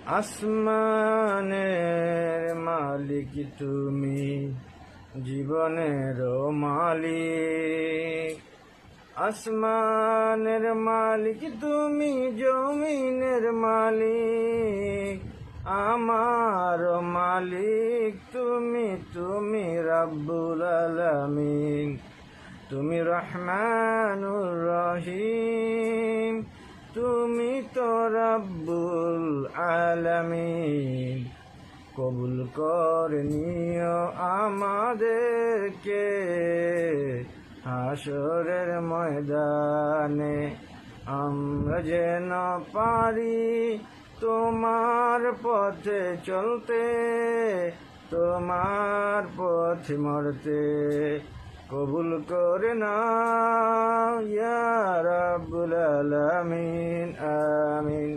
আসমানের মালিক তুমি, জীবনের মালিক। আসমানের মালিক তুমি, জমিনের মালিক, আমার মালিক তুমি, তুমি রাব্বুল আলামিন। তুমি রহমানুর রহিম, তুমি তো রাব্বুল আলামিন। কবুল করে নিও আমাদেরকে হাসরের ময়দানে, আমরা যেন পারি তোমার পথে চলতে, তোমার পথে মরতে। কবুল করে নাও ইয়া রাব্বুল আলামিন, আমিন।